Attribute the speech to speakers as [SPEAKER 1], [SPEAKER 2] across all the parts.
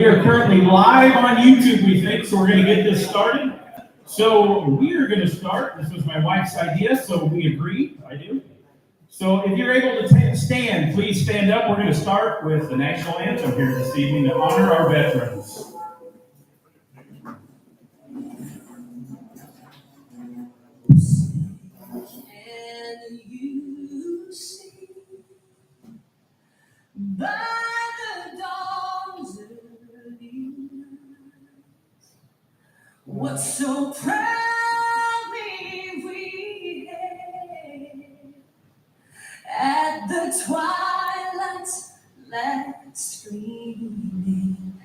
[SPEAKER 1] We are currently live on YouTube, we think, so we're going to get this started. So we are going to start. This was my wife's idea, so we agreed. I do. So if you're able to stand, please stand up. We're going to start with the national anthem here this evening to honor our veterans.
[SPEAKER 2] Can you see by the dawn's early light what so proudly we hailed at the twilight's last gleaming,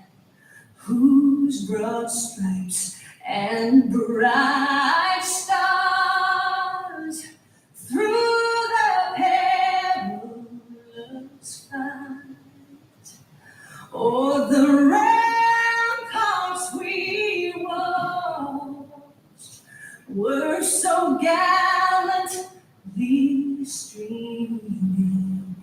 [SPEAKER 2] whose broad stripes and bright stars through the perilous fight o'er the ramparts we watched were so gallantly streaming,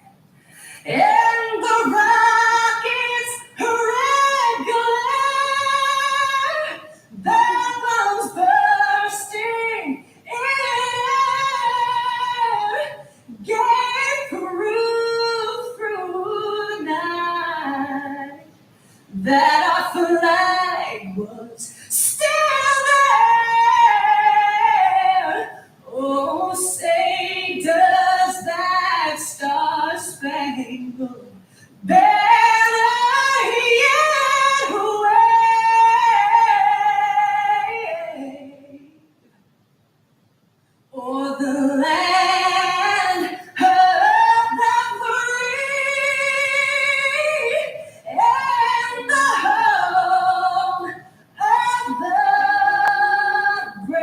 [SPEAKER 2] and the rockets' red glare, their bombs bursting in air, gave proof through the night that our flag was still there. Oh, say does that star-spangled banner yet wave o'er the land of the free and the home of the brave.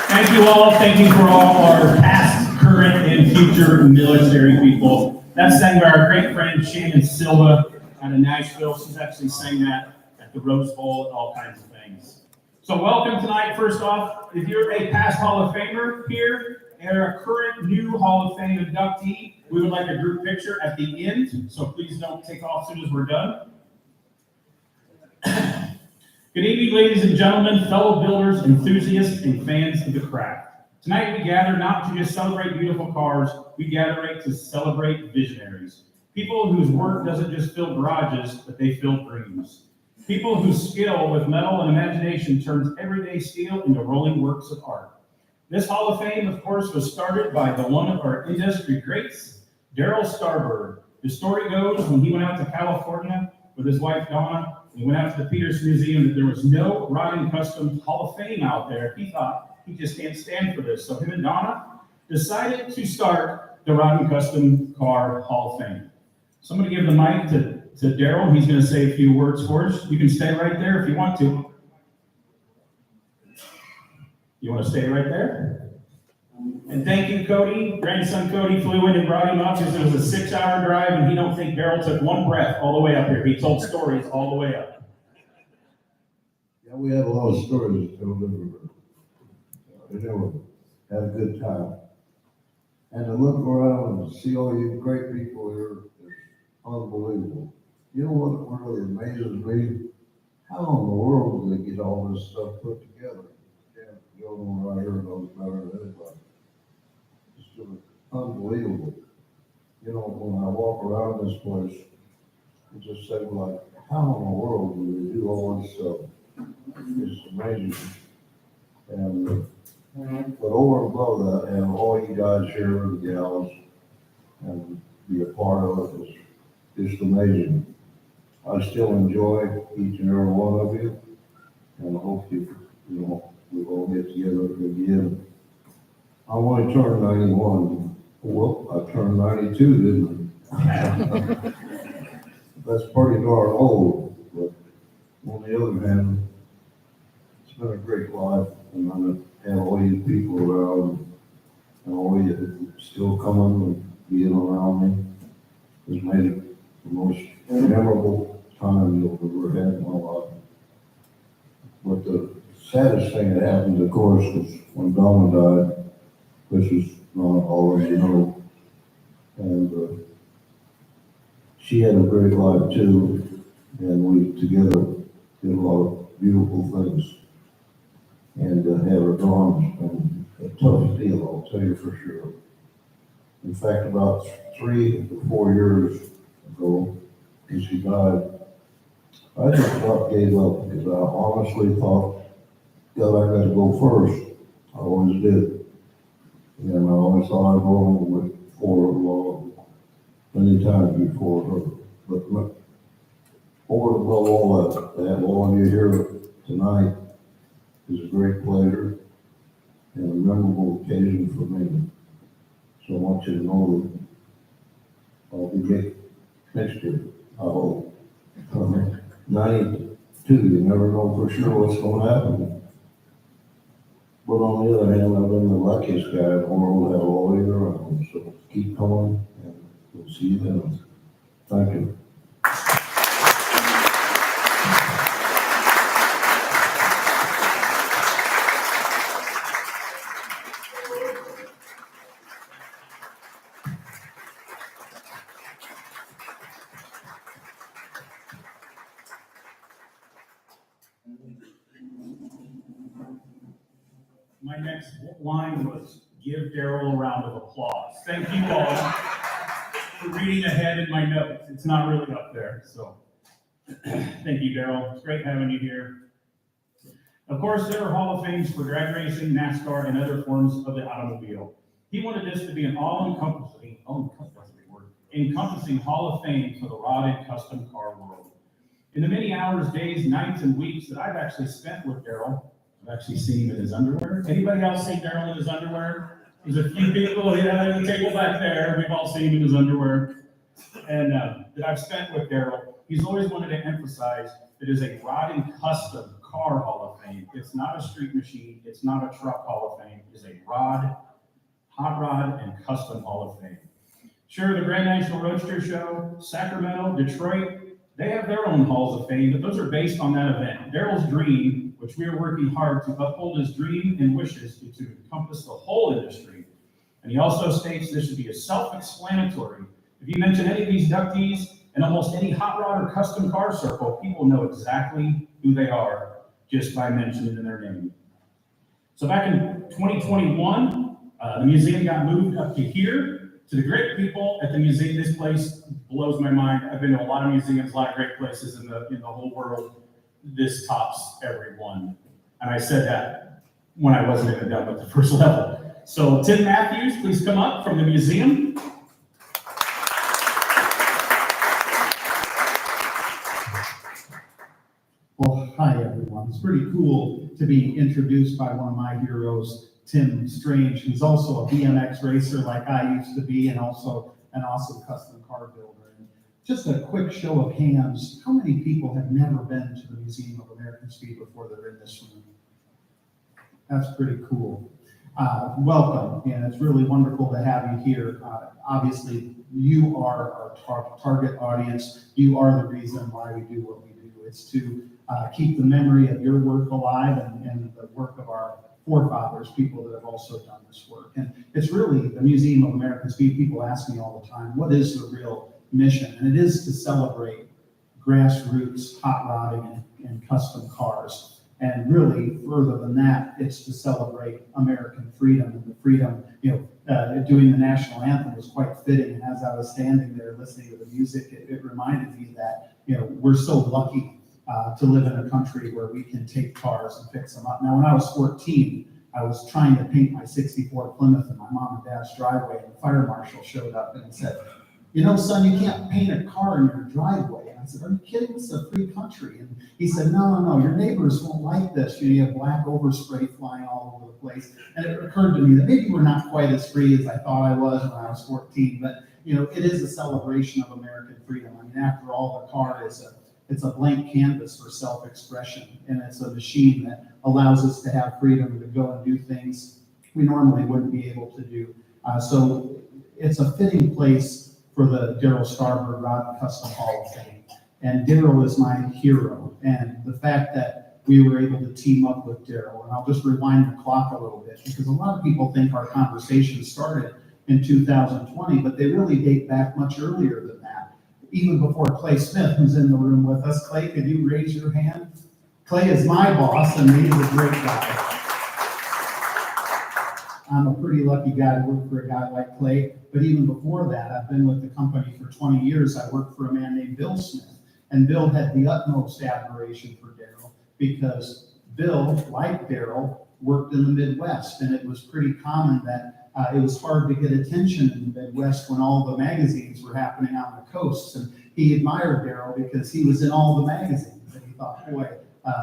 [SPEAKER 1] Thank you all. Thank you for all our past, current, and future military people. That's sang by our great friend Shannon Silva out of Nashville. She's actually sang that at the Rose Bowl and all kinds of things. So welcome tonight. First off, if you're a past Hall of Famer here or a current new Hall of Fame inductee, we would like a group picture at the end. So please don't take off as soon as we're done. Good evening, ladies and gentlemen, fellow builders, enthusiasts, and fans of the craft. Tonight we gather not to just celebrate beautiful cars, we gather to celebrate visionaries. People whose work doesn't just fill garages, but they fill dreams. People whose skill with metal and imagination turns everyday steel into rolling works of art. This Hall of Fame, of course, was started by one of our industry greats, Darryl Starbird. The story goes when he went out to California with his wife Donna, he went out to the Peters Museum that there was no Rod and Custom Hall of Fame out there. He thought he just can't stand for this. So him and Donna decided to start the Rod and Custom Car Hall of Fame. So I'm going to give the mic to Darryl. He's going to say a few words for us. You can stay right there if you want to. You want to stay right there? And thank you, Cody. Grandson Cody flew in and brought him up because it was a 6-hour drive, and he don't think Darryl took one breath all the way up here. He told stories all the way up.
[SPEAKER 3] Yeah, we had a lot of stories to tell. We never had a good time. And to look around and see all you great people here is unbelievable. You know what really amazes me? How in the world do they get all this stuff put together? Yeah, the other one right here knows better than anybody. It's just unbelievable. You know, when I walk around this place, I just say, like, how in the world do they do all this stuff? It's amazing. And but over and above that, and all you guys here, the gals, and be a part of it is just amazing. I still enjoy each and every one of you, and I hope we all get together again. I want to turn 91. Well, I turned 92, didn't I? That's pretty darn old, but on the other hand, it's been a great life, and I'm going to have all you people around, and all you still coming and being around me has made it the most memorable time you'll ever had in my life. But the saddest thing that happened, of course, was when Donna died, which is not already know. And she had a great life too, and we together did a lot of beautiful things. And have her gone has been a tough deal, I'll tell you for sure. In fact, about 3 to 4 years ago, when she died, I just about gave up because I honestly thought, God, I got to go first. I always did. And I always thought I'd go with for her many times before her. But over and above all that, to have all of you here tonight is a great pleasure and a memorable occasion for me. So I want you to know that I'll be back next year, I hope. 92, you never know for sure what's going to happen. But on the other hand, I've been the luckiest guy in the world that all year around. So keep going, and we'll see you then. Thank you.
[SPEAKER 1] My next line was, give Darryl a round of applause. Thank you all for reading ahead in my notes. It's not really up there, so thank you, Darryl. It's great having you here. Of course, there are Hall of Fames for drag racing, NASCAR, and other forms of the automobile. He wanted this to be an encompassing Hall of Fame for the rod and custom car world. In the many hours, days, nights, and weeks that I've actually spent with Darryl, I've actually seen him in his underwear. Anybody else seen Darryl in his underwear? There's a few people at the table back there. We've all seen him in his underwear. And that I've spent with Darryl, he's always wanted to emphasize that it is a rod and custom car Hall of Fame. It's not a street machine. It's not a truck Hall of Fame. It's a hot rod, and custom Hall of Fame. Sure, the Grand National Roadster Show, Sacramento, Detroit, they have their own halls of fame, but those are based on that event. Darryl's dream, which we are working hard to uphold his dream and wishes to encompass the whole industry. And he also states this should be a self-explanatory. If you mention any of these inductees in almost any hot rod or custom car circle, people know exactly who they are just by mentioning their name. So back in 2021, the museum got moved up to here. To the great people at the museum, this place blows my mind. I've been to a lot of museums, a lot of great places in the whole world. This tops every one. And I said that when I wasn't even done with the first level. So Tim Matthews, please come up from the museum.
[SPEAKER 4] Well, hi everyone. It's pretty cool to be introduced by one of my heroes, Tim Strange, who's also a BMX racer like I used to be, and also an awesome custom car builder. And just a quick show of hands, how many people have never been to the Museum of American Speed before they're in this room? That's pretty cool. Welcome, and it's really wonderful to have you here. Obviously, you are our target audience. You are the reason why we do what we do. It's to keep the memory of your work alive and the work of our forefathers, people that have also done this work. And it's really the Museum of American Speed. People ask me all the time, what is the real mission? And it is to celebrate grassroots hot rodding and custom cars. And really, further than that, it's to celebrate American freedom and the freedom, doing the national anthem was quite fitting. And as I was standing there listening to the music, it reminded me that, we're so lucky to live in a country where we can take cars and fix them up. Now, when I was 14, I was trying to paint my 64 Plymouth in my mom and dad's driveway, and the fire marshal showed up and said, son, you can't paint a car in your driveway. And I said, are you kidding? This is a free country. And he said, no, your neighbors won't like this. You have black overspray flying all over the place. And it occurred to me that maybe we're not quite as free as I thought I was when I was 14, but it is a celebration of American freedom. I mean, after all, the car it's a blank canvas for self-expression, and it's a machine that allows us to have freedom to go and do things we normally wouldn't be able to do. So it's a fitting place for the Darryl Starbird Rod and Custom Hall of Fame. And Darryl is my hero. And the fact that we were able to team up with Darryl, and I'll just rewind the clock a little bit, because a lot of people think our conversation started in 2020, but they really date back much earlier than that. even before Clay Smith, who's in the room with us. Clay, could you raise your hand? Clay is my boss, and he's a great guy. I'm a pretty lucky guy to work for a guy like Clay, but even before that, I've been with the company for 20 years. I worked for a man named Bill Smith, and Bill had the utmost admiration for Darryl because Bill, like Darryl, worked in the Midwest, and it was pretty common that it was hard to get attention in the Midwest when all the magazines were happening on the coasts, and he admired Darryl because he was in all the magazines, and he thought, boy,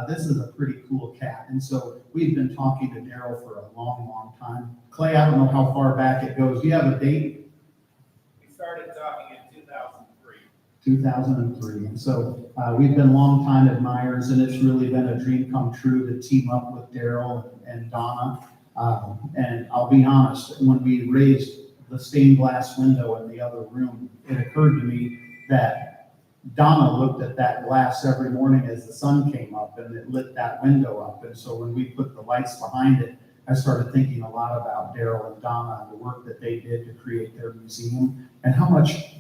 [SPEAKER 4] this is a pretty cool cat. And so we've been talking to Darryl for a long, long time. Clay, I don't know how far back it goes. Do you have a date?
[SPEAKER 5] We started talking in 2003.
[SPEAKER 4] 2003. And so we've been longtime admirers, and it's really been a dream come true to team up with Darryl and Donna. And I'll be honest, when we raised the stained glass window in the other room, it occurred to me that Donna looked at that glass every morning as the sun came up, and it lit that window up. And so when we put the lights behind it, I started thinking a lot about Darryl and Donna and the work that they did to create their museum and how much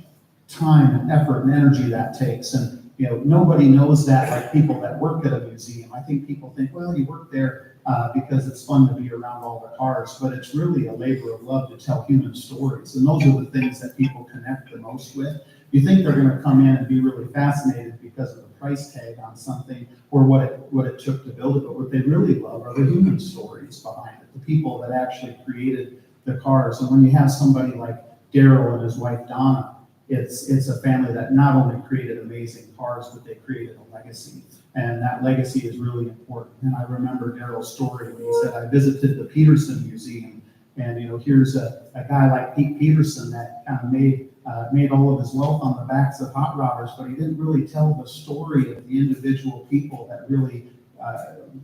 [SPEAKER 4] time and effort and energy that takes. And, you know, nobody knows that like people that work at a museum. I think people think, well, you work there because it's fun to be around all the cars, but it's really a labor of love to tell human stories. And those are the things that people connect the most with. You think they're going to come in and be really fascinated because of the price tag on something or what it took to build it, but what they really love are the human stories behind it, the people that actually created the cars. And when you have somebody like Darryl and his wife Donna, it's a family that not only created amazing cars, but they created a legacy. And that legacy is really important. And I remember Darryl's story when he said, I visited the Peterson Museum, and you know, here's a guy like Pete Peterson that kind of made all of his wealth on the backs of hot rodders, but he didn't really tell the story of the individual people that really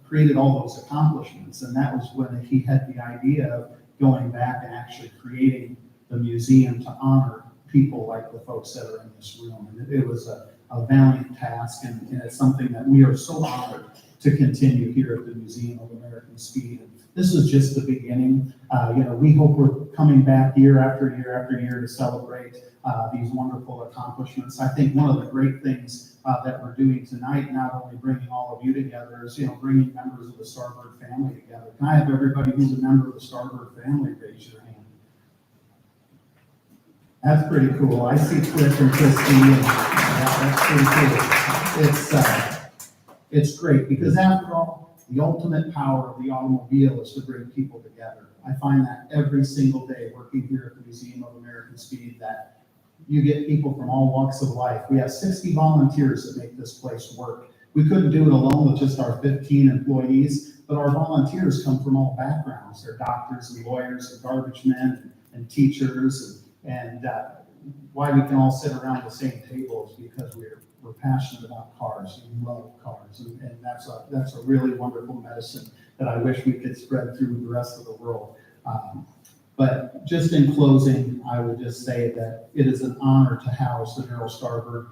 [SPEAKER 4] created all those accomplishments. And that was when he had the idea of going back and actually creating the museum to honor people like the folks that are in this room. And it was a valiant task, and it's something that we are so honored to continue here at the Museum of American Speed. And this is just the beginning. We hope we're coming back year after year after year to celebrate these wonderful accomplishments. I think one of the great things that we're doing tonight, not only bringing all of you together, is bringing members of the Starbird family together. Can I have everybody who's a member of the Starbird family raise your hand? That's pretty cool. I see Cliff and Christy, and that's pretty cool. It's great because after all, the ultimate power of the automobile is to bring people together. I find that every single day working here at the Museum of American Speed that you get people from all walks of life. We have 60 volunteers that make this place work. We couldn't do it alone with just our 15 employees, but our volunteers come from all backgrounds. They're doctors and lawyers and garbage men and teachers, and why we can all sit around the same table is because we're passionate about cars and we love cars, and that's a really wonderful medicine that I wish we could spread through the rest of the world. But just in closing, I would just say that it is an honor to house the Darryl Starbird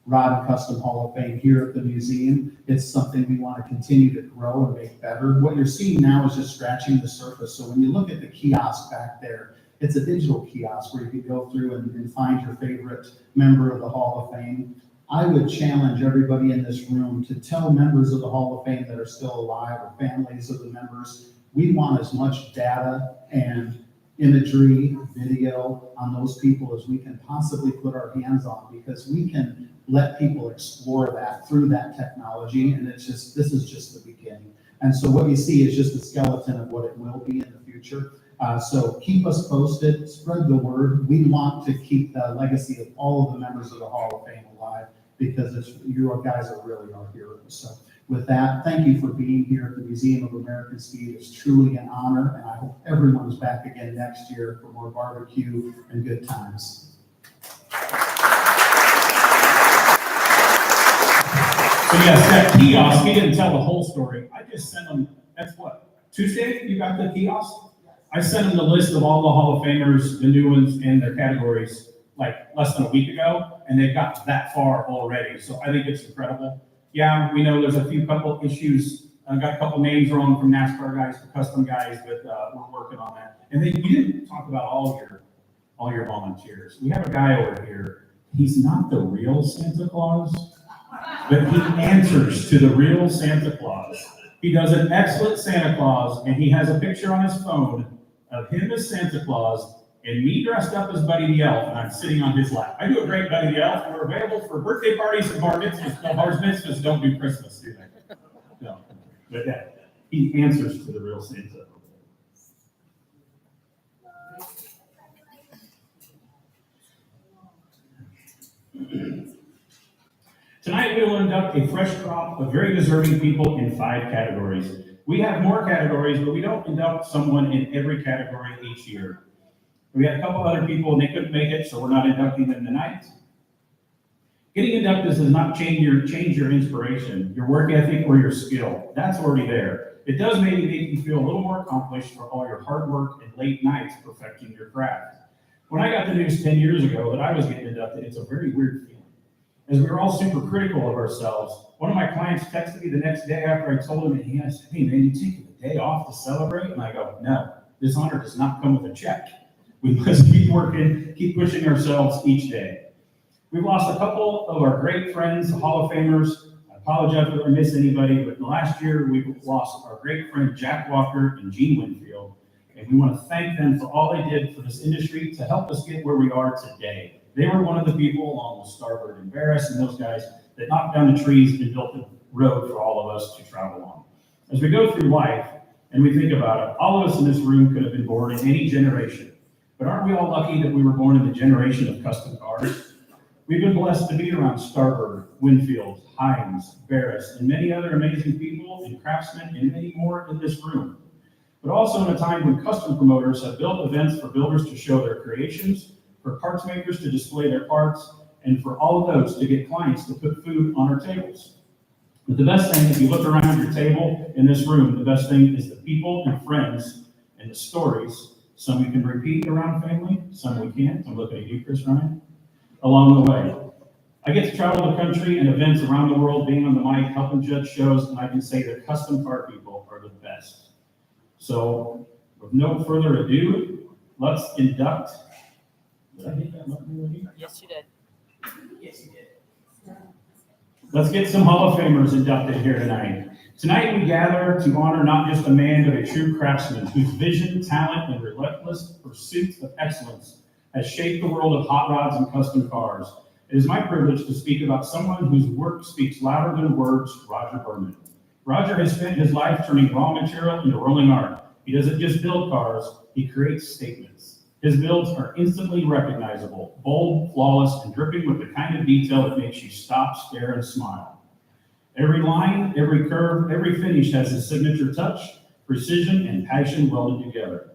[SPEAKER 4] Rod and Custom Hall of Fame here at the museum. It's something we want to continue to grow and make better. What you're seeing now is just scratching the surface. So when you look at the kiosk back there, it's a digital kiosk where you can go through and find your favorite member of the Hall of Fame. I would challenge everybody in this room to tell members of the Hall of Fame that are still alive or families of the members, we want as much data and imagery, video on those people as we can possibly put our hands on, because we can let people explore that through that technology. And this is just the beginning. And so what you see is just a skeleton of what it will be in the future. So keep us posted, spread the word. We want to keep the legacy of all of the members of the Hall of Fame alive, because you guys are really our heroes. So with that, thank you for being here at the Museum of American Speed. It's truly an honor, and I hope everyone's back again next year for more barbecue and good times.
[SPEAKER 1] So yes, that kiosk, he didn't tell the whole story. I just sent him, that's what, Tuesday, you got the kiosk? I sent him the list of all the Hall of Famers, the new ones and their categories, like less than a week ago, and they've got that far already. So I think it's incredible. Yeah, we know there's a couple issues. I got a couple names wrong from NASCAR guys to custom guys, but we're working on that. And then you didn't talk about all your volunteers. We have a guy over here He's not the real Santa Claus, but he answers to the real Santa Claus. He does an excellent Santa Claus, and he has a picture on his phone of him as Santa Claus and me dressed up as Buddy the Elf, and I'm sitting on his lap. I do a great Buddy the Elf. We're available for birthday parties and bar mitzvahs. No, bar mitzvahs don't do Christmas, do they? No. But yeah, he answers to the real Santa. Tonight, we will induct a fresh crop of very deserving people in 5 categories. We have more categories, but we don't induct someone in every category each year. We had a couple other people, and they couldn't make it, so we're not inducting them tonight. Getting inducted does not change your inspiration, your work ethic, or your skill. That's already there. It does maybe make you feel a little more accomplished for all your hard work and late nights perfecting your craft. When I got the news 10 years ago that I was getting inducted, it's a very weird feeling. As we were all super critical of ourselves, one of my clients texted me the next day after I told him, and he asked, "Hey man, you taking the day off to celebrate?" And I go, "No, this honor does not come with a check. We must keep working, keep pushing ourselves each day." We've lost a couple of our great friends, Hall of Famers. I apologize if I miss anybody, but in the last year, we've lost our great friend Jack Walker and Gene Winfield. And we want to thank them for all they did for this industry to help us get where we are today. They were one of the people, along with Starbird and Darryl and those guys, that knocked down the trees and built the road for all of us to travel on. As we go through life and we think about it, all of us in this room could have been born in any generation. But aren't we all lucky that we were born in the generation of custom cars? We've been blessed to be around Starbird, Winfield, Hines, Barris, and many other amazing people and craftsmen and many more in this room. But also in a time when custom promoters have built events for builders to show their creations, for parts makers to display their parts, and for all of those to get clients to put food on our tables. But the best thing, if you look around your table in this room, the best thing is the people and friends and the stories. Some we can repeat around family, some we can't. I'm looking at you, Chris Ryan. Along the way, I get to travel the country and events around the world, being on the mic, helping judge shows, and I can say that custom car people are the best. So, with no further ado, let's induct. Did I hit that button already?
[SPEAKER 6] Yes, you did.
[SPEAKER 1] Yes, you did. Let's get some Hall of Famers inducted here tonight. Tonight we gather to honor not just a man, but a true craftsman whose vision, talent, and relentless pursuit of excellence has shaped the world of hot rods and custom cars. It is my privilege to speak about someone whose work speaks louder than words, Roger Berman. Roger has spent his life turning raw material into rolling art. He doesn't just build cars, he creates statements. His builds are instantly recognizable, bold, flawless, and dripping with the kind of detail that makes you stop, stare, and smile. Every line, every curve, every finish has his signature touch, precision, and passion welded together.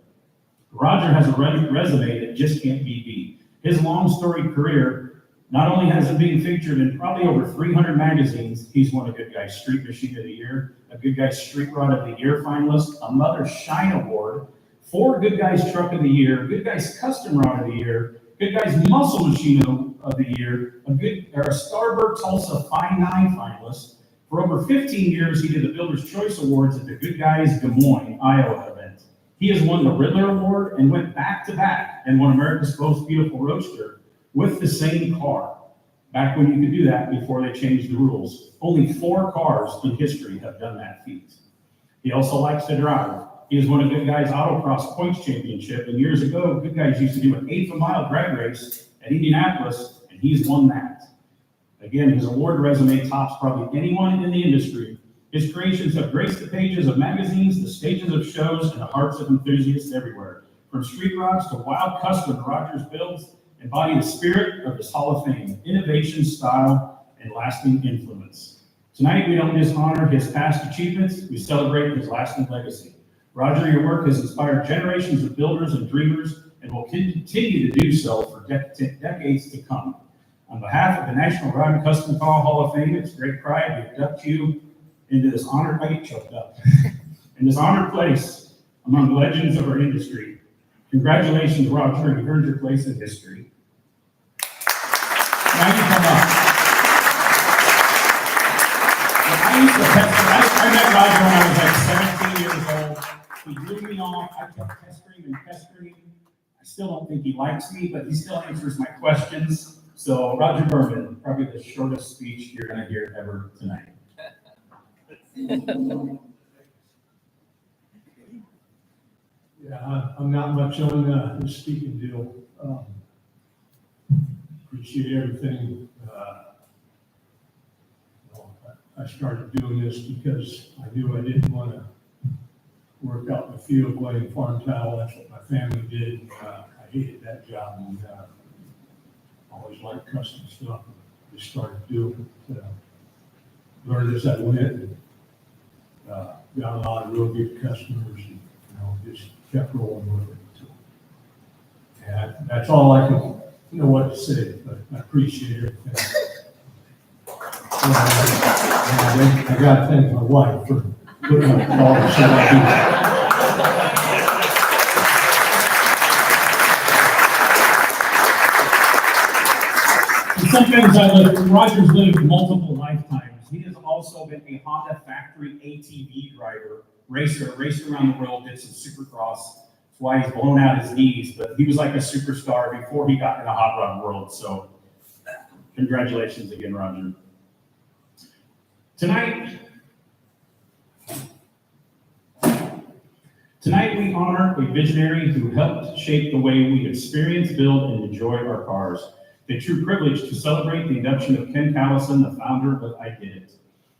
[SPEAKER 1] Roger has a resume that just can't be beat. His long storied career not only has him being featured in probably over 300 magazines, he's won a Good Guys Street Machine of the Year, a Good Guys Street Rod of the Year finalist, a Mother Shine Award, 4 Good Guys Truck of the Year, Good Guys Custom Rod of the Year, Good Guys Muscle Machine of the Year, a Starbird Tulsa Fine 9 finalist. For over 15 years, he did the Builder's Choice Awards at the Good Guys Des Moines, Iowa event. He has won the Riddler Award and went back-to-back and won America's Most Beautiful Roadster with the same car. Back when you could do that before they changed the rules. Only 4 cars in history have done that feat. He also likes to drive. He has won a Good Guys Autocross Points Championship, and years ago, Good Guys used to do an 1/8 mile drag race at Indianapolis, and he's won that. Again, his award resume tops probably anyone in the industry. His creations have graced the pages of magazines, the stages of shows, and the hearts of enthusiasts everywhere. From street rods to wild custom, Roger's builds embody the spirit of his Hall of Fame, innovation, style, and lasting influence. Tonight, we don't just honor his past achievements, we celebrate his lasting legacy. Roger, your work has inspired generations of builders and dreamers and will continue to do so for decades to come. On behalf of the National Rod and Custom Car Hall of Fame, it's great pride to induct you into this honored, I get choked up, in this honored place among legends of our industry. Congratulations, Roger, you've earned your place in history. Now you come up. I used to pester, I met Roger when I was like 17 years old. He blew me off. I kept pestering and pestering him. I still don't think he likes me, but he still answers my questions. So Roger Berman, probably the shortest speech you're gonna hear ever tonight.
[SPEAKER 6] Yeah, I'm not much on the speaking deal. Appreciate everything. I started doing this because I knew I didn't want to work out in the field laying farm towel. That's what my family did. I hated that job and always liked custom stuff. Just started doing it. Learned as I went and got a lot of real good customers and, just kept rolling with it. And that's all I can know what to say, but I appreciate everything. And I gotta thank my wife for putting up with all the shit I do.
[SPEAKER 1] And sometimes Roger's lived multiple lifetimes. He has also been a Honda factory ATV driver, raced around the world, did some supercross. That's why he's blown out his knees, but he was like a superstar before he got in the hot rod world. So congratulations again, Roger. Tonight we honor a visionary who helped shape the way we experience, build, and enjoy our cars. A true privilege to celebrate the induction of Ken Callison, the founder of I Did It,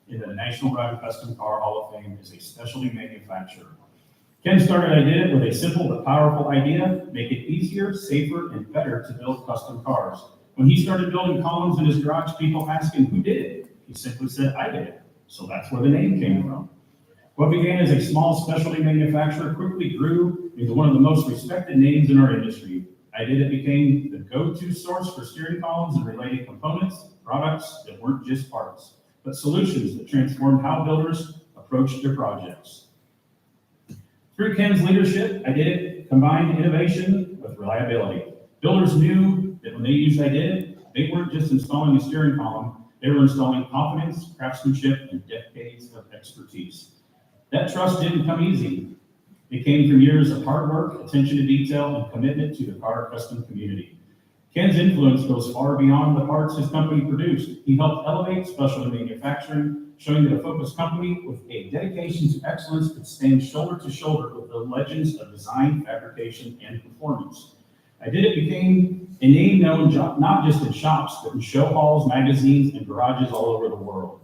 [SPEAKER 1] in the National Ride Custom Car Hall of Fame as a specialty manufacturer. Ken started I Did It with a simple but powerful idea: make it easier, safer, and better to build custom cars. When he started building columns in his garage, people asked him, who did it? He simply said, I did it. So that's where the name came from. What began as a small specialty manufacturer quickly grew into one of the most respected names in our industry. I Did It became the go-to source for steering columns and related components, products that weren't just parts, but solutions that transformed how builders approached their projects. Through Ken's leadership, I Did It combined innovation with reliability. Builders knew that when they used I Did It, they weren't just installing a steering column, they were installing confidence, craftsmanship, and decades of expertise. That trust didn't come easy. It came from years of hard work, attention to detail, and commitment to the car custom community. Ken's influence goes far beyond the parts his company produced. He helped elevate specialty manufacturing, showing that a focused company with a dedication to excellence could stand shoulder to shoulder with the legends of design, fabrication, and performance. I Did It became a name known not just in shops, but in show halls, magazines, and garages all over the world.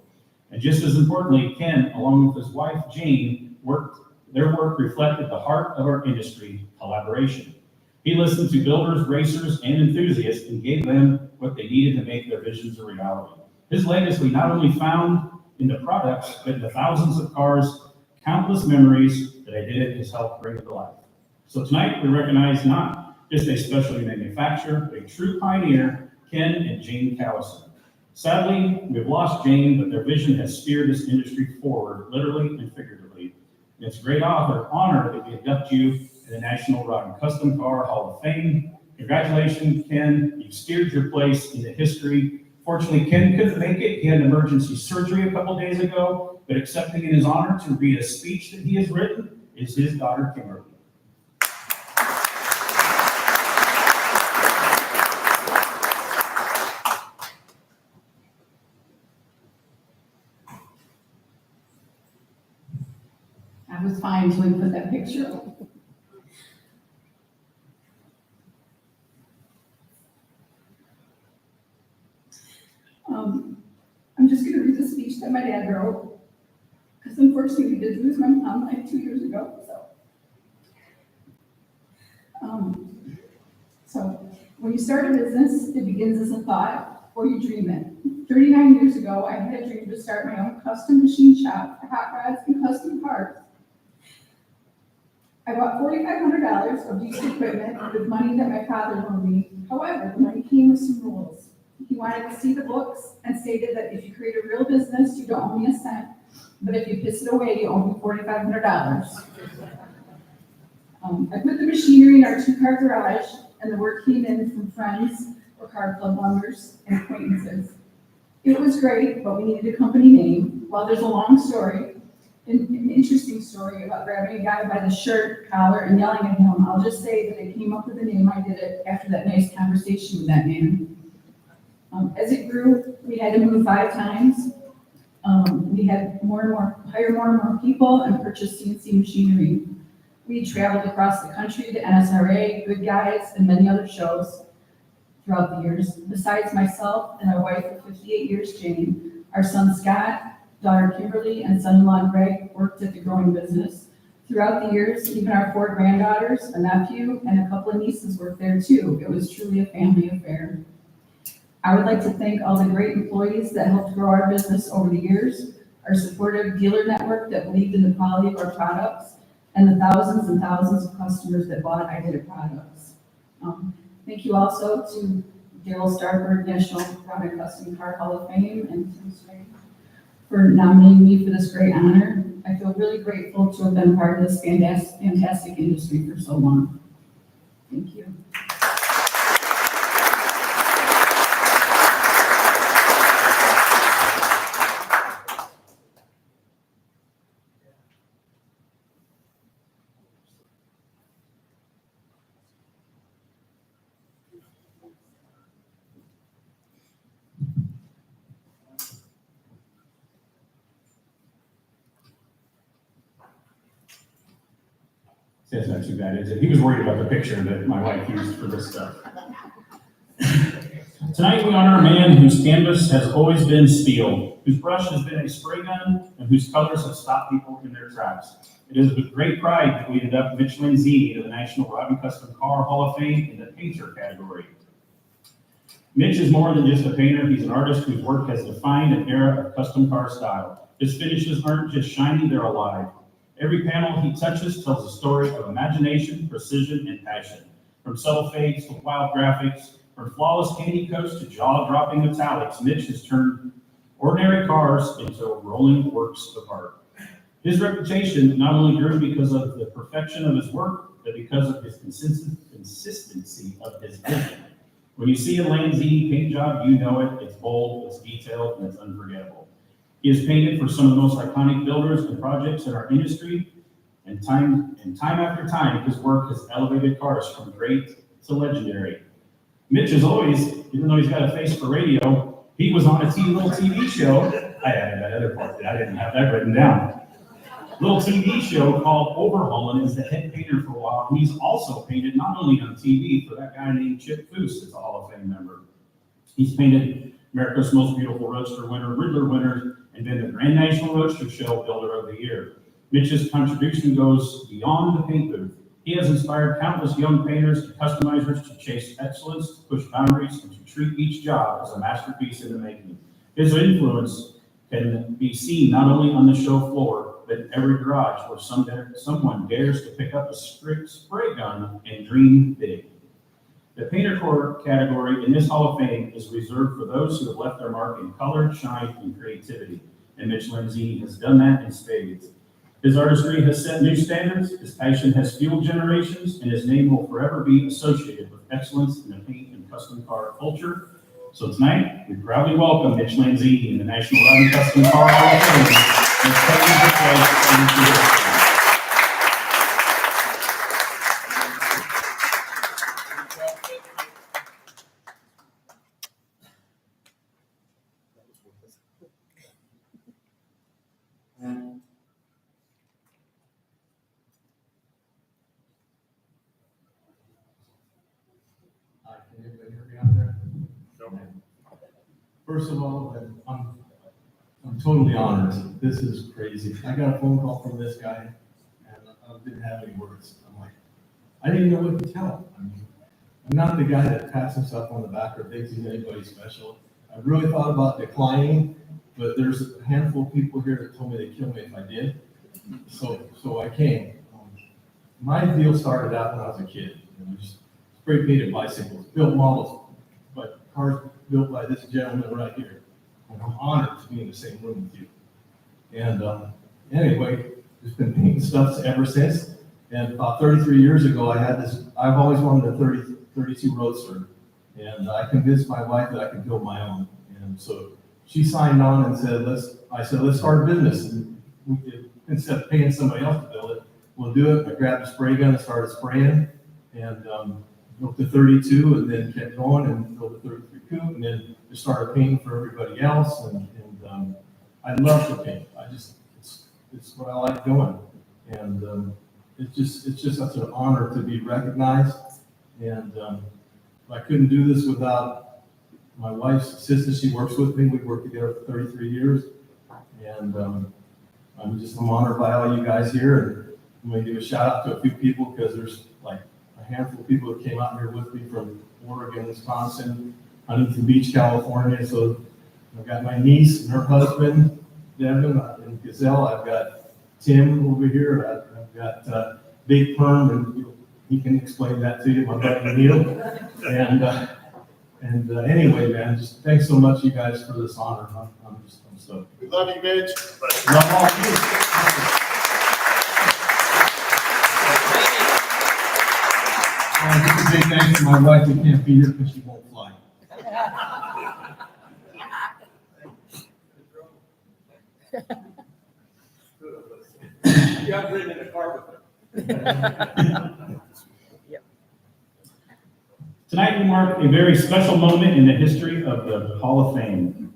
[SPEAKER 1] And just as importantly, Ken, along with his wife, Jane, their work reflected the heart of our industry, collaboration. He listened to builders, racers, and enthusiasts and gave them what they needed to make their visions a reality. His legacy not only found in the products, but in the thousands of cars, countless memories that I Did It has helped bring to life. So tonight we recognize not just a specialty manufacturer, but a true pioneer, Ken and Jane Callison. Sadly, we've lost Jane, but their vision has steered this industry forward, literally and figuratively. And it's a great honor that we induct you in the National Rock and Custom Car Hall of Fame. Congratulations, Ken. You've steered your place into history. Fortunately, Ken couldn't make it. He had an emergency surgery a couple days ago, but accepting in his honor to read a speech that he has written is his daughter, Kimberly.
[SPEAKER 7] I was fine until we put that picture up. I'm just going to read the speech that my dad wrote, because unfortunately we did lose my mom like 2 years ago. So when you start a business, it begins as a thought or you dream it. 39 years ago, I had a dream to start my own custom machine shop for hot rods and custom cars. I bought $4,500 of used equipment with money that my father loaned me. However, the money came with some rules. He wanted to see the books and stated that if you create a real business, you don't owe me a cent, but if you piss it away, you owe me $4,500. I put the machinery in our two-car garage, and the work came in from friends or car club members and acquaintances. It was great, but we needed a company name. While there's a long story, an interesting story about grabbing a guy by the shirt, collar, and yelling at him, I'll just say that I came up with the name I Did It after that nice conversation with that man. As it grew, we had to move 5 times. We had hire more and more people and purchase CNC machinery. We traveled across the country to NSRA, Good Guys, and many other shows throughout the years. Besides myself and our wife of 58 years, Jane, our son Scott, daughter Kimberly, and son-in-law Greg worked at the growing business. Throughout the years, even our 4 granddaughters, a nephew, and a couple of nieces worked there too. It was truly a family affair. I would like to thank all the great employees that helped grow our business over the years, our supportive dealer network that believed in the quality of our products, and the thousands and thousands of customers that bought iDid products. Thank you also to Darryl Starbird, National Product Custom Car Hall of Fame, and Tim Strange for nominating me for this great honor. I feel really grateful to have been part of this fantastic industry for so long. Thank you.
[SPEAKER 1] That's not too bad, is it? He was worried about the picture that my wife used for this stuff. Tonight, we honor a man whose canvas has always been steel, whose brush has been a spray gun, and whose colors have stopped people in their tracks. It is with great pride that we induct Mitch Lanzini to the National Robbie Custom Car Hall of Fame in the painter category. Mitch is more than just a painter. He's an artist whose work has defined an era of custom car style. His finishes aren't just shiny, they're alive. Every panel he touches tells a story of imagination, precision, and passion. From subtle fades to wild graphics, from flawless candy coats to jaw-dropping metallics, Mitch has turned ordinary cars into rolling works of art. His reputation not only grew because of the perfection of his work, but because of his consistency of his vision. When you see a Lanzini paint job, you know it. It's bold, it's detailed, and it's unforgettable. He has painted for some of the most iconic builders and projects in our industry, and time after time, his work has elevated cars from great to legendary. Mitch is always, even though he's got a face for radio, he was on a little TV show. I added that other part, I didn't have that written down. Little TV show called Overhauling, is the head painter for a while. And he's also painted not only on TV for that guy named Chip Foose, that's a Hall of Fame member. He's painted America's Most Beautiful Roadster winner, Riddler winner, and been the Grand National Roadster Show Builder of the Year. Mitch's contribution goes beyond the paint booth. He has inspired countless young painters and customizers to chase excellence, to push boundaries, and to treat each job as a masterpiece in the making. His influence can be seen not only on the show floor, but in every garage where someone dares to pick up a spray gun and dream big. The painter core category in this Hall of Fame is reserved for those who have left their mark in color, shine, and creativity, and Mitch Lanzini has done that in spades. His artistry has set new standards, his passion has fueled generations, and his name will forever be associated with excellence in the paint and custom car culture. So tonight, we proudly welcome Mitch Lanzini in the National Robbie Custom Car Hall of Fame.
[SPEAKER 8] Can anybody hear me out there? First of all, I'm totally honored. This is crazy. I got a phone call from this guy, and I didn't have any words. I'm like, I didn't know what to tell him. I mean, I'm not the guy that pats himself on the back or thinks he's anybody special. I really thought about declining, but there's a handful of people here that told me they'd kill me if I did. So I came. My deal started out when I was a kid. Just spray painted bicycles, built models, but cars built by this gentleman right here. And I'm honored to be in the same room with you. And anyway, just been painting stuff ever since. And about 33 years ago, I had this, I've always wanted a 32 Roadster. And I convinced my wife that I could build my own. And so she signed on and said, let's start a business. And instead of paying somebody else to build it, we'll do it. I grabbed a spray gun and started spraying, and built the 32, and then kept going and built the 33 coop and then just started painting for everybody else. And I love to paint. It's what I like doing. And it's just such an honor to be recognized. And I couldn't do this without my wife's sister. She works with me. We've worked together for 33 years. And I'm honored by all you guys here. And I'm going to give a shout out to a few people because there's like a handful of people that came out here with me from Oregon, Wisconsin, Huntington Beach, California. So I've got my niece and her husband, Devin, in Gazelle. I've got Tim over here. I've got Big Perm, and he can explain that to you, my buddy Neil. And anyway, man, just thanks so much, you guys, for this honor. I'm stoked.
[SPEAKER 9] We love you, Mitch.
[SPEAKER 8] Love all of you. Just a big thanks to my wife who can't be here because she won't fly.
[SPEAKER 5] Yeah, I've ridden in the car with her.
[SPEAKER 1] Tonight we mark a very special moment in the history of the Hall of Fame.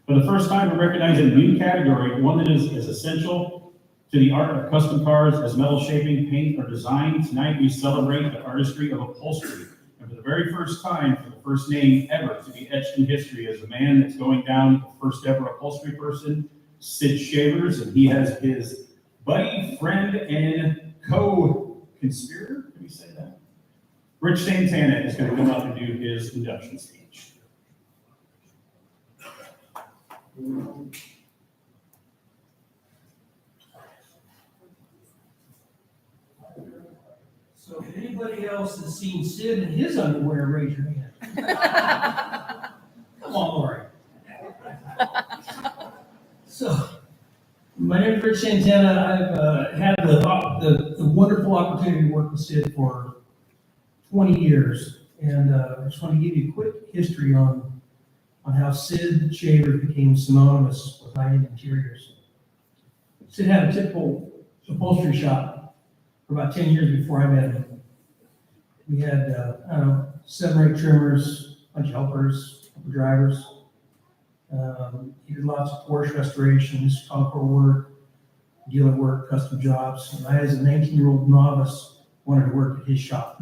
[SPEAKER 1] For the first time, we recognize a new category, one that is as essential to the art of custom cars as metal shaping, paint, or design. Tonight we celebrate the artistry of upholstery. And for the very first time, for the first name ever to be etched in history as a man that's going down, the first ever upholstery person, Sid Shavers, and he has his buddy, friend, and co-conspirator, can we say that? Rich Santana is going to come up and do his induction speech.
[SPEAKER 10] So if anybody else has seen Sid in his underwear, raise your hand. Come on, Lori. So, my name is Rich Santana. I've had the wonderful opportunity to work with Sid for 20 years. And I just want to give you a quick history on how Sid Shavers became synonymous with high-end interiors. Sid had a typical upholstery shop for about 10 years before I met him. We had, 7 or 8 trimmers, a bunch of helpers, a couple drivers. He did lots of Porsche restorations, Concours work, dealer work, custom jobs. And I, as a 19-year-old novice, wanted to work at his shop.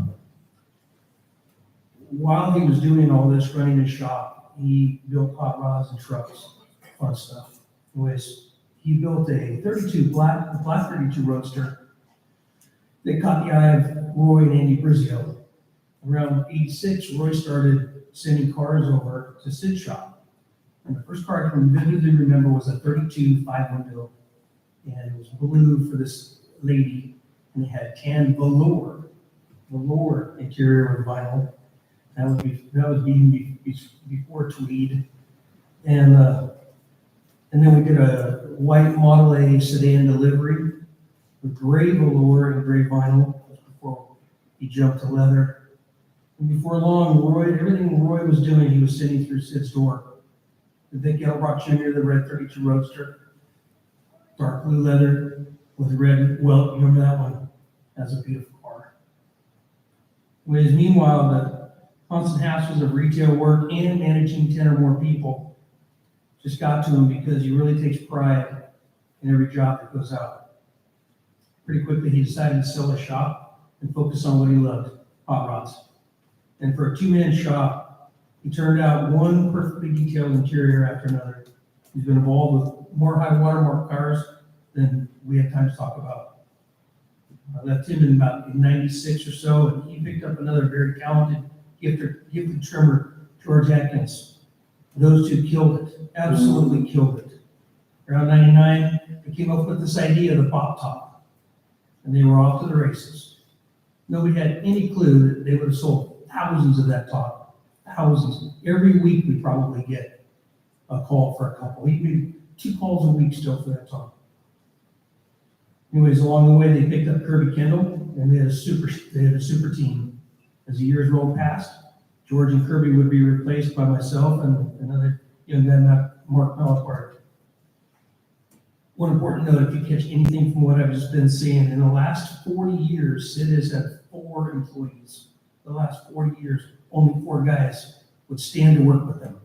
[SPEAKER 10] While he was doing all this, running his shop, he built hot rods and trucks, fun stuff. Anyways, he built a black 32 Roadster that caught the eye of Roy and Andy Brizio. Around '86, Roy started sending cars over to Sid's shop. And the first car I can vividly remember was a 32 5-window. And it was blue for this lady, and it had tan velour interior with vinyl. That was even before Tweed. And then we did a white Model A sedan delivery with gray velour and gray vinyl before he jumped to leather. And before long, everything Roy was doing, he was sitting through Sid's door. The Vic Elbrock Jr., the red 32 Roadster, dark blue leather with red welt. Remember that one? That's a beautiful car. Whereas meanwhile, the constant hassles of retail work and managing 10 or more people just got to him because he really takes pride in every job that goes out. Pretty quickly, he decided to sell his shop and focus on what he loved, hot rods. And for a 2-man shop, he turned out one perfectly detailed interior after another. He's been involved with more high watermark cars than we have time to talk about. I left him in about 96 or so, and he picked up another very talented, gifted trimmer, George Atkins. Those two killed it, absolutely killed it. Around 99, they came up with this idea of the pop top, and they were off to the races. Nobody had any clue that they would have sold thousands of that top, thousands. Every week we probably get a call for a couple. We do 2 calls a week still for that top. Anyways, along the way they picked up Kirby Kendall, and they had a super team. As the years rolled past, George and Kirby would be replaced by myself and another young guy, Mark Malapart. One important note, if you catch anything from what I've just been saying, in the last 40 years, Sid has had 4 employees. The last 40 years, only 4 guys. would stand to work with him.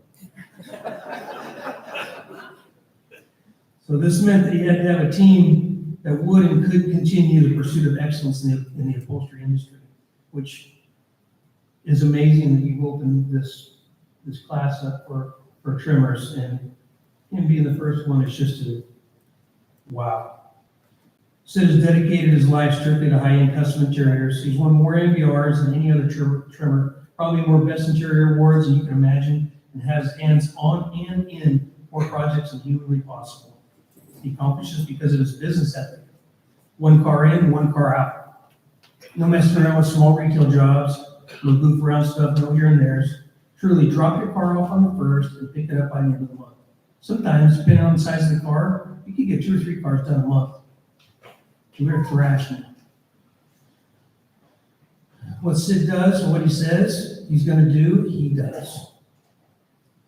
[SPEAKER 10] So this meant that he had to have a team that would and could continue the pursuit of excellence in the upholstery industry, which is amazing that you've opened this class up for trimmers, and him being the first one is just wow. Sid has dedicated his life strictly to high-end custom interiors. He's won more MBRs than any other trimmer, probably more best interior awards than you can imagine, and has hands on and in more projects than humanly possible. He accomplishes because of his business ethic. One car in, one car out. No messing around with small retail jobs, no goof around stuff, no here and there's. Truly, drop your car off on the first and pick it up by the end of the month. Sometimes, depending on the size of the car, you could get 2 or 3 cars done a month. We're thrashing. What Sid does and what he says he's going to do, he does.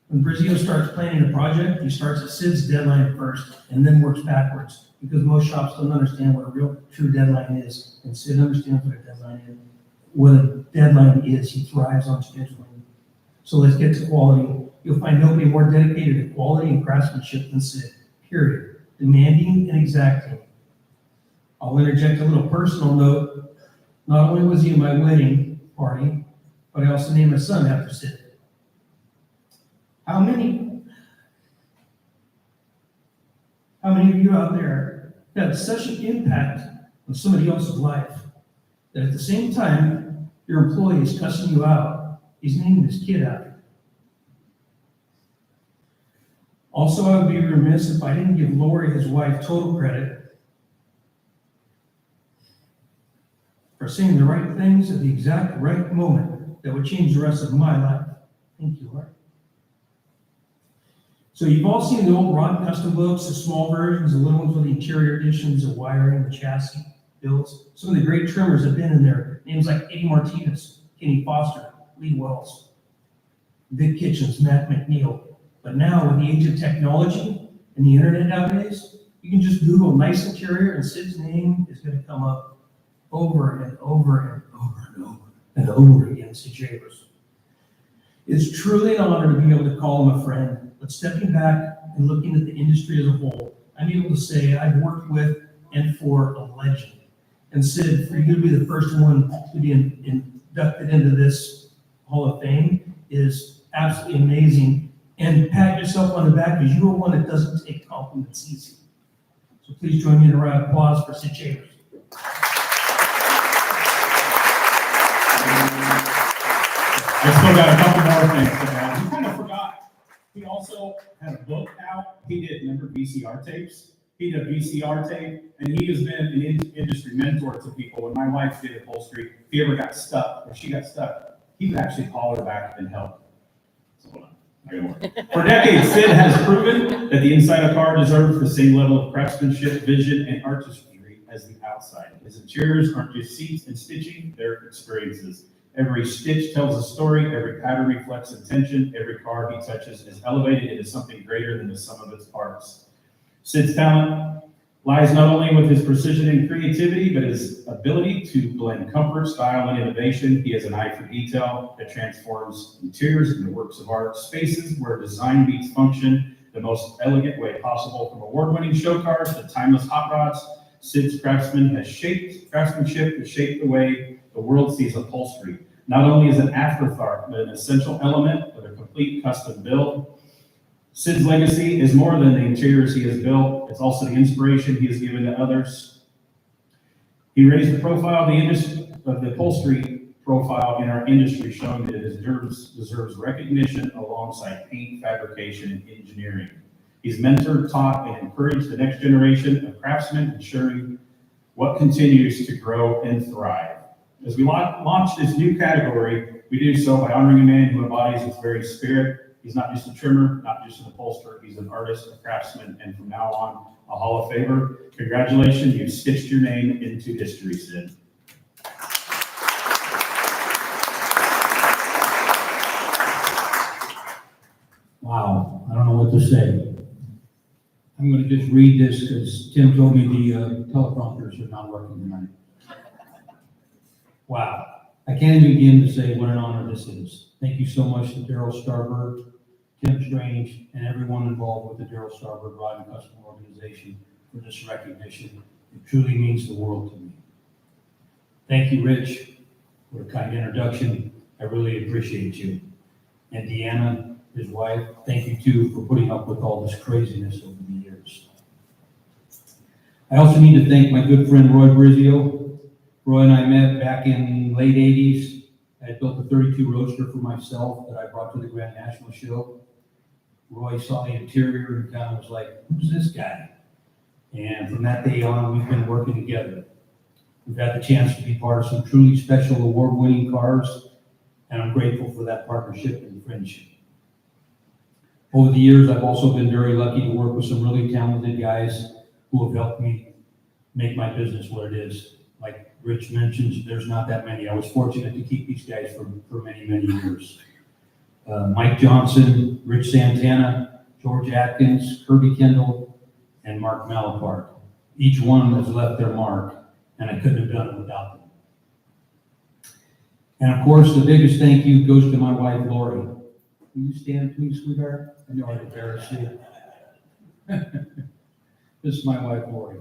[SPEAKER 10] When Brizio starts planning a project, he starts at Sid's deadline first and then works backwards, because most shops don't understand what a real true deadline is, and Sid understands what a deadline is. What a deadline is, he thrives on scheduling. So let's get to quality. You'll find nobody more dedicated to quality and craftsmanship than Sid, period. Demanding and exacting. I'll interject a little personal note. Not only was he in my wedding party, but I also named my son after Sid. How many of you out there had such an impact on somebody else's life that at the same time your employee is cussing you out, he's naming his kid after you? Also, I would be remiss if I didn't give Lori, his wife, total credit for saying the right things at the exact right moment that would change the rest of my life. Thank you, Lori. So you've all seen the old Rod custom books, the small versions, the little ones with the interior editions, the wiring, the chassis builds. Some of the great trimmers have been in there. Names like Eddie Martinez, Kenny Foster, Lee Wells, Vic Kitchens, Matt McNeil. But now, with the age of technology and the internet nowadays, you can just Google nice interior and Sid's name is going to come up over and over and over and over and over again, Sid Chambers. It's truly an honor to be able to call him a friend, but stepping back and looking at the industry as a whole, I'm able to say I've worked with and for a legend. And Sid, for you to be the first one to be inducted into this Hall of Fame is absolutely amazing. And pat yourself on the back, because you are one that doesn't take compliments easy. So please join me in a round of applause for Sid Chambers.
[SPEAKER 1] I still got a couple more things to add. We kind of forgot. He also had a book out. He did, remember VCR tapes? He did a VCR tape, and he has been an industry mentor to people. When my wife did upholstery, if he ever got stuck, or she got stuck, he would actually call her back and help. So hold on. For decades, Sid has proven that the inside of a car deserves the same level of craftsmanship, vision, and artistry as the outside. His interiors aren't just seats and stitching, they're experiences. Every stitch tells a story, every pattern reflects intention, every car he touches is elevated into something greater than the sum of its parts. Sid's talent lies not only with his precision and creativity, but his ability to blend comfort, style, and innovation. He has an eye for detail that transforms interiors into works of art, spaces where design meets function, the most elegant way possible. From award-winning show cars to timeless hot rods, Sid's craftsmanship has shaped the way the world sees upholstery. Not only as an afterthought, but an essential element of a complete custom build. Sid's legacy is more than the interiors he has built. It's also the inspiration he has given to others. He raised the profile of the upholstery profile in our industry, showing that it deserves recognition alongside paint, fabrication, and engineering. He's mentored, taught, and encouraged the next generation of craftsmen, ensuring what continues to grow and thrive. As we launch this new category, we do so by honoring a man who embodies its very spirit. He's not just a trimmer, not just an upholsterer, he's an artist, a craftsman, and from now on, a Hall of Famer. Congratulations, you've stitched your name into history, Sid.
[SPEAKER 6] Wow, I don't know what to say. I'm going to just read this because Tim told me the teleprompters are not working tonight. Wow,
[SPEAKER 10] I can't even begin to say what an honor this is. Thank you so much to Darryl Starbird, Tim Strange, and everyone involved with the Darryl Starbird Rod and Custom Organization for this recognition. It truly means the world to me. Thank you, Rich, for a kind introduction. I really appreciate you. And Deanna, his wife, thank you too for putting up with all this craziness over the years. I also need to thank my good friend Roy Brizio. Roy and I met back in late 80s. I had built a 32 Roadster for myself that I brought to the Grand National Show. Roy saw the interior and kind of was like, who's this guy? And from that day on, we've been working together. We've had the chance to be part of some truly special award-winning cars, and I'm grateful for that partnership and friendship. Over the years, I've also been very lucky to work with some really talented guys who have helped me make my business what it is. Like Rich mentions, there's not that many. I was fortunate to keep these guys for many, many years. Mike Johnson, Rich Santana, George Atkins, Kirby Kendall, and Mark Malapart. Each one has left their mark, and I couldn't have done it without them. And of course, the biggest thank you goes to my wife, Lori. Will you stand, please, sweetheart? I know I'd embarrass you. This is my wife, Lori.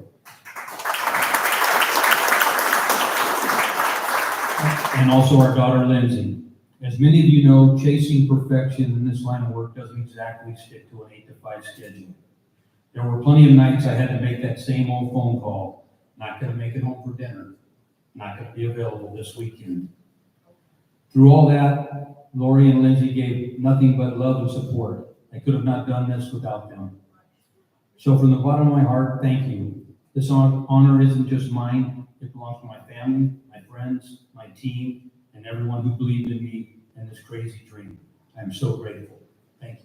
[SPEAKER 10] And also our daughter, Lindsay. As many of you know, chasing perfection in this line of work doesn't exactly stick to an 8 to 5 schedule. There were plenty of nights I had to make that same old phone call. Not gonna make it home for dinner. Not gonna be available this weekend. Through all that, Lori and Lindsay gave nothing but love and support. I could have not done this without them. So from the bottom of my heart, thank you. This honor isn't just mine. It belongs to my family, my friends, my team, and everyone who believed in me and this crazy dream. I'm so grateful. Thank you.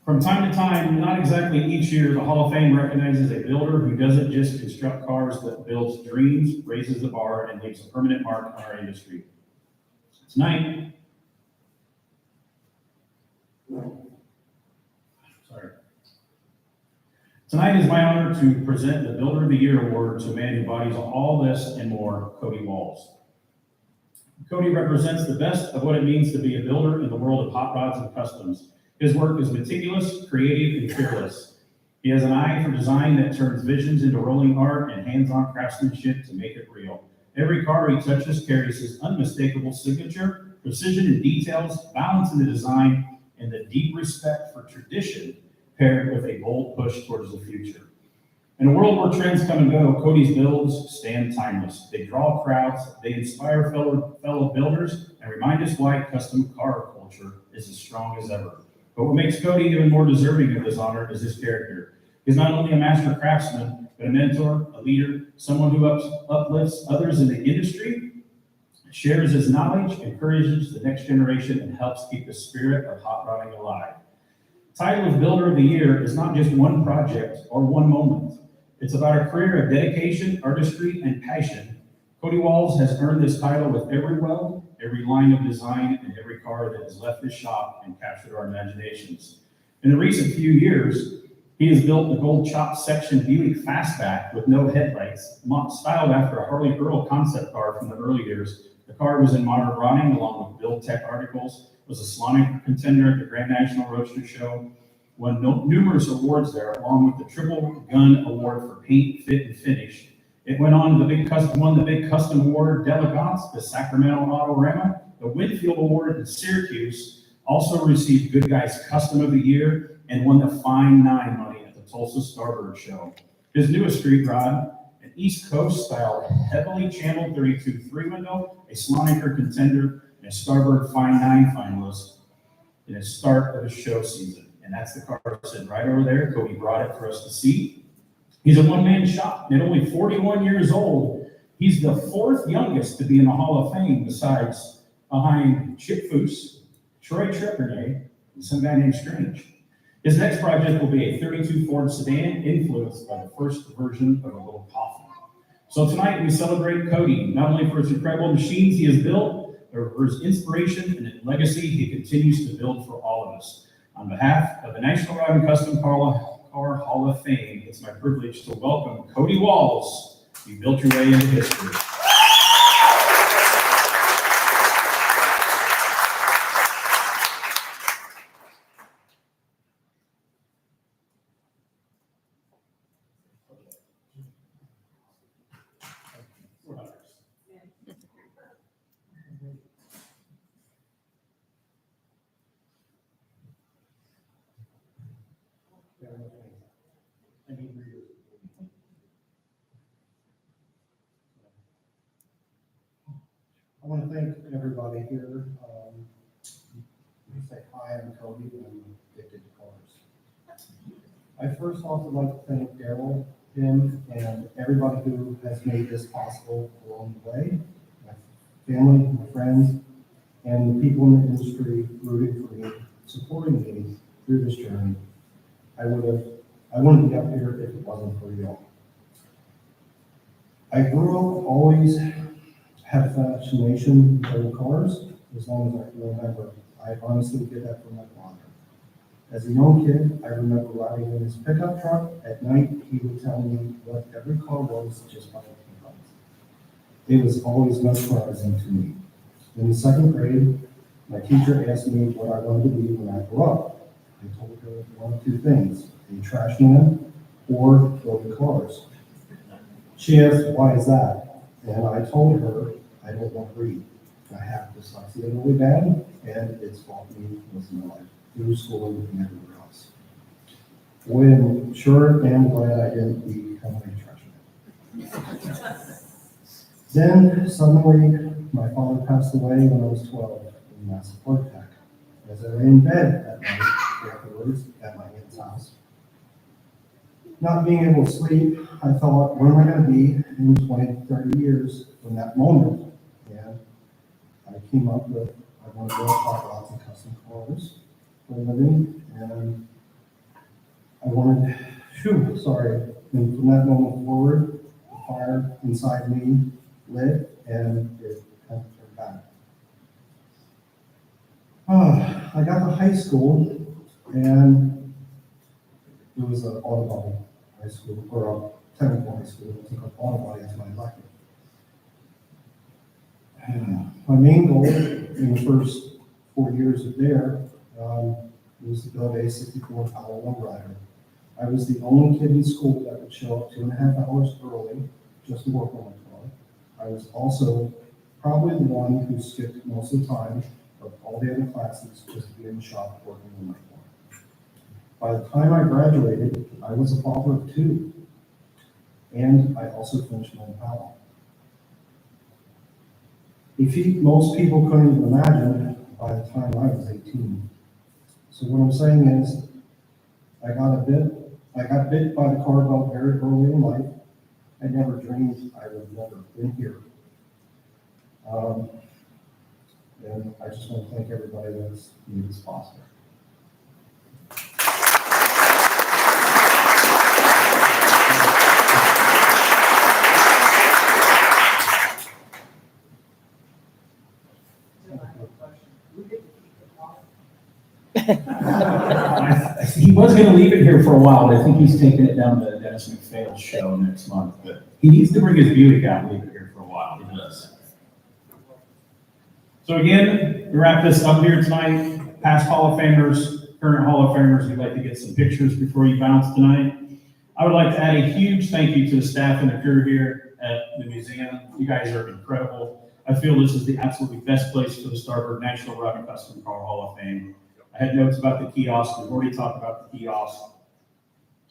[SPEAKER 1] From time to time, not exactly each year, the Hall of Fame recognizes a builder who doesn't just construct cars, but builds dreams, raises the bar, and leaves a permanent mark on our industry. Tonight, Tonight is my honor to present the Builder of the Year Award to a man who embodies all this and more, Cody Walls. Cody represents the best of what it means to be a builder in the world of hot rods and customs. His work is meticulous, creative, and fearless. He has an eye for design that turns visions into rolling art and hands-on craftsmanship to make it real. Every car he touches carries his unmistakable signature, precision in details, balance in the design, and the deep respect for tradition paired with a bold push towards the future. In a world where trends come and go, Cody's builds stand timeless. They draw crowds, they inspire fellow builders, and remind us why custom car culture is as strong as ever. But what makes Cody even more deserving of this honor is his character. He's not only a master craftsman, but a mentor, a leader, someone who uplifts others in the industry, shares his knowledge, encourages the next generation, and helps keep the spirit of hot rodding alive. The title of Builder of the Year is not just one project or one moment. It's about a career of dedication, artistry, and passion. Cody Walls has earned this title with every weld, every line of design, and every car that has left his shop and captured our imaginations. In the recent few years, he has built the gold chop section Buick Fastback with no headlights, styled after a Harley Earl concept car from the early years. The car was in modern rotting along with Build Tech articles, was a Slonic contender at the Grand National Roadster Show, won numerous awards there, along with the Triple Gun Award for paint, fit, and finish. It went on to won the big custom award d'Elegance, the Sacramento Autorama, the Winfield Award in Syracuse, also received Good Guys Custom of the Year, and won the Fine Nine money at the Tulsa Starbird Show. His newest street rod, an East Coast style heavily channeled 32 3-window, a Sloniker contender, and a Starbird Fine Nine finalist in the start of his show season. And that's the car sitting right over there. Cody brought it for us to see. He's a one-man shop. At only 41 years old, he's the fourth youngest to be in the Hall of Fame behind Chip Foose, Troy Trepanier, and some guy named Strange. His next project will be a 32 Ford sedan influenced by the first version of a little coffin. So tonight we celebrate Cody, not only for his incredible machines he has built, but for his inspiration and the legacy he continues to build for all of us. On behalf of the National Rod and Custom Car Hall of Fame, it's my privilege to welcome Cody Walls. You built your way into history.
[SPEAKER 9] I want to thank everybody here. Say hi, I'm Cody, and I'm addicted to cars. I first off would like to thank Darryl, him, and everybody who has made this possible along the way. My family, my friends, and the people in the industry rooting for me, supporting me through this journey. I wouldn't be up here if it wasn't for you all. I grew up always had a fascination with old cars as long as I can remember. I honestly get that from my father. As a young kid, I remember riding in his pickup truck. At night, he would tell me what every car was just by looking at it. It was always mesmerizing to me. In the second grade, my teacher asked me what I wanted to be when I grew up. I told her one of two things, a trash man or building cars. She asked, why is that? And I told her, I don't want to read. I have dyslexia really bad, and it's followed me most of my life, through school and everywhere else. When sure am glad I didn't become a trash man. Then suddenly, my father passed away when I was 12 in a massive heart attack. As I lay in bed at night afterwards at my aunt's house, not being able to sleep, I thought, where am I going to be in 20, 30 years from that moment? And I came up with, I want to build hot rods and custom cars for a living, and I wanted, and from that moment forward, the fire inside me lit, and it hasn't turned back. I got to high school, and it was an auto body high school, or a technical high school. It took an auto body into my elective. My main goal in the first 4 years of there was to build a 64 Power Lowrider. I was the only kid in school that would show up 2.5 hours early just to work on my car. I was also probably the one who skipped most of the time of all the other classes just to be in the shop working on my car. By the time I graduated, I was a father of 2, and I also finished my Impala. Most people couldn't even imagine by the time I was 18. So what I'm saying is, I got bit by the car belt very early in life. I never dreamed I would have never been here. And I just want to thank everybody that's made this possible.
[SPEAKER 1] He was going to leave it here for a while, but I think he's taking it down to Dennis McPhail's show next month. But he needs to bring his Buick out and leave it here for a while. He does. So again, we wrap this up here tonight. Past Hall of Famers, current Hall of Famers, we'd like to get some pictures before you bounce tonight. I would like to add a huge thank you to the staff and the crew here at the museum. You guys are incredible. I feel this is the absolutely best place for the Starbird National Rod and Custom Car Hall of Fame. I had notes about the kiosk. We've already talked about the kiosk,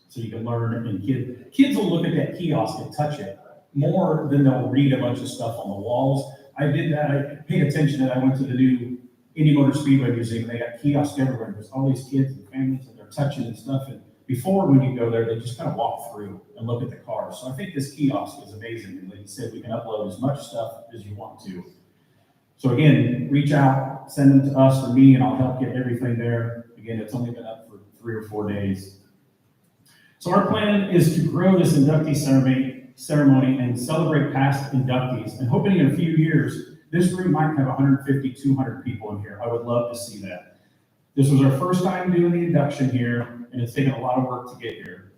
[SPEAKER 1] so you can learn. And kids will look at that kiosk and touch it more than they'll read a bunch of stuff on the walls. I did that. I paid attention that I went to the new Indy Motor Speedway Museum. They got kiosks everywhere. There's all these kids and families, and they're touching and stuff. And before, when you go there, they just kind of walk through and look at the cars. So I think this kiosk is amazing. And like you said, we can upload as much stuff as you want to. So again, reach out, send them to us or me, and I'll help get everything there. Again, it's only been up for 3 or 4 days. So our plan is to grow this inductee ceremony and celebrate past inductees. And hoping in a few years, this room might have 150, 200 people in here. I would love to see that. This was our first time doing the induction here, and it's taken a lot of work to get here.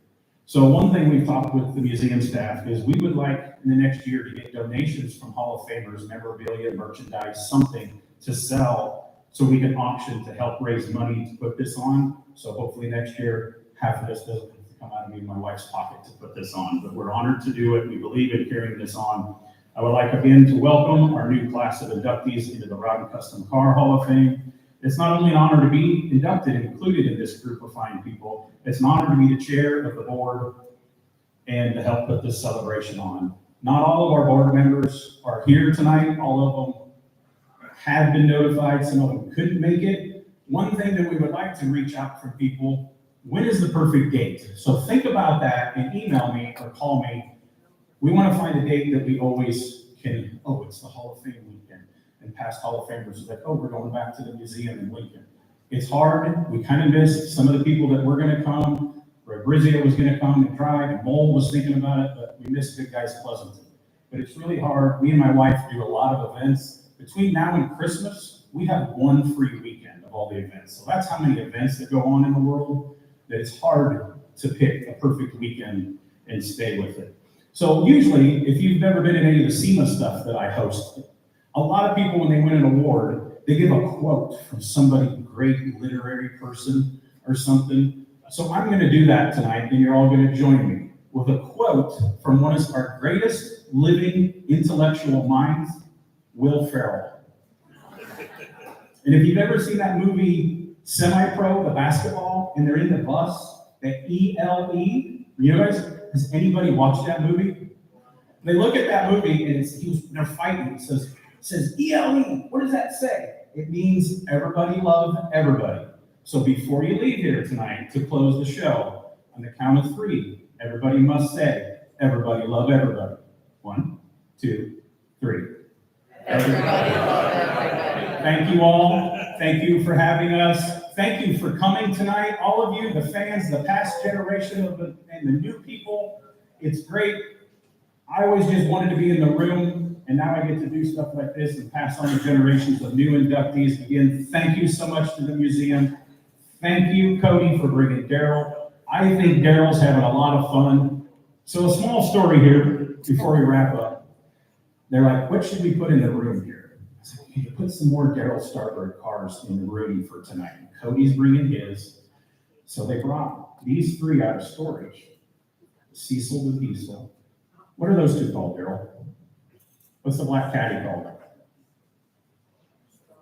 [SPEAKER 1] So one thing we've talked with the museum staff is we would like in the next year to get donations from Hall of Famers, memorabilia, merchandise, something to sell so we can auction to help raise money to put this on. So hopefully next year, half of this doesn't have to come out of me and my wife's pocket to put this on, but we're honored to do it. We believe in carrying this on. I would like again to welcome our new class of inductees into the Rod and Custom Car Hall of Fame. It's not only an honor to be inducted and included in this group of fine people, it's an honor to be the chair of the board and to help put this celebration on. Not all of our board members are here tonight. All of them have been notified. Some of them couldn't make it. One thing that we would like to reach out from people, when is the perfect date? So think about that and email me or call me. We want to find a date that we always can, it's the Hall of Fame weekend. And past Hall of Famers are like, we're going back to the museum in Lincoln. It's hard. We kind of missed some of the people that were going to come. Ray Brizio was going to come and drive, and Mole was thinking about it, but we missed Big Guys Pleasanton. But it's really hard. Me and my wife do a lot of events. Between now and Christmas, we have one free weekend of all the events. So that's how many events that go on in the world that it's hard to pick a perfect weekend and stay with it. So usually, if you've never been in any of the SEMA stuff that I host, a lot of people, when they win an award, they give a quote from somebody, great literary person or something. So I'm going to do that tonight, and you're all going to join me with a quote from one of our greatest living intellectual minds, Will Ferrell. And if you've ever seen that movie, Semi-Pro, the basketball, and they're in the bus, the ELE, you guys, has anybody watched that movie? They look at that movie, and they're fighting. It says ELE. What does that say? It means everybody love everybody. So before you leave here tonight to close the show, on the count of 3, everybody must say, everybody love everybody. 1, 2, 3. Everybody love everybody. Thank you all. Thank you for having us. Thank you for coming tonight. All of you, the fans, the past generation and the new people. It's great. I always just wanted to be in the room, and now I get to do stuff like this and pass on the generations of new inductees. Again, thank you so much to the museum. Thank you, Cody, for bringing Darryl. I think Darryl's having a lot of fun. So a small story here before we wrap up. They're like, what should we put in the room here? I said, can you put some more Darryl Starbird cars in the room for tonight? Cody's bringing his. So they brought these 3 out of storage. Cecil the Diesel. What are those 2 called, Darryl? What's the black caddy called?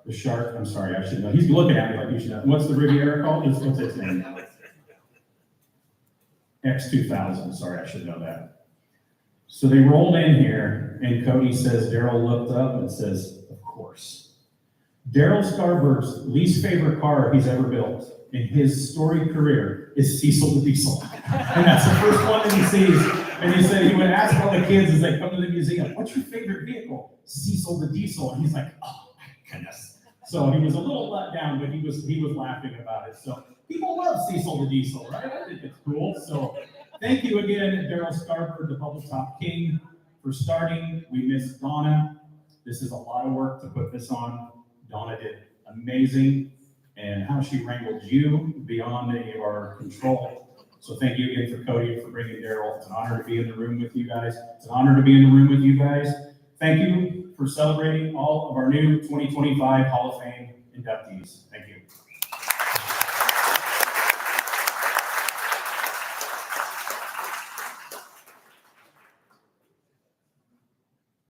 [SPEAKER 1] The Shark, I'm sorry, I should know. He's looking at me like you should know. What's the Riviera called? What's its name? X2000, sorry, I should know that. So they rolled in here, and Cody says, Darryl looked up and says, of course. Darryl Starbird's least favorite car he's ever built in his storied career is Cecil the Diesel. And that's the first one that he sees. And he said he would ask all the kids as they come to the museum, what's your favorite vehicle? Cecil the Diesel. And he's like, oh my goodness. So he was a little let down, but he was laughing about it. So people love Cecil the Diesel, right? I think it's cool. So thank you again, Darryl Starbird, the Bubble Top King, for starting. We miss Donna. This is a lot of work to put this on. Donna did amazing, and how she wrangled you beyond any of our control. So thank you again for Cody for bringing Darryl. It's an honor to be in the room with you guys. It's an honor to be in the room with you guys. Thank you for celebrating all of our new 2025 Hall of Fame inductees. Thank you.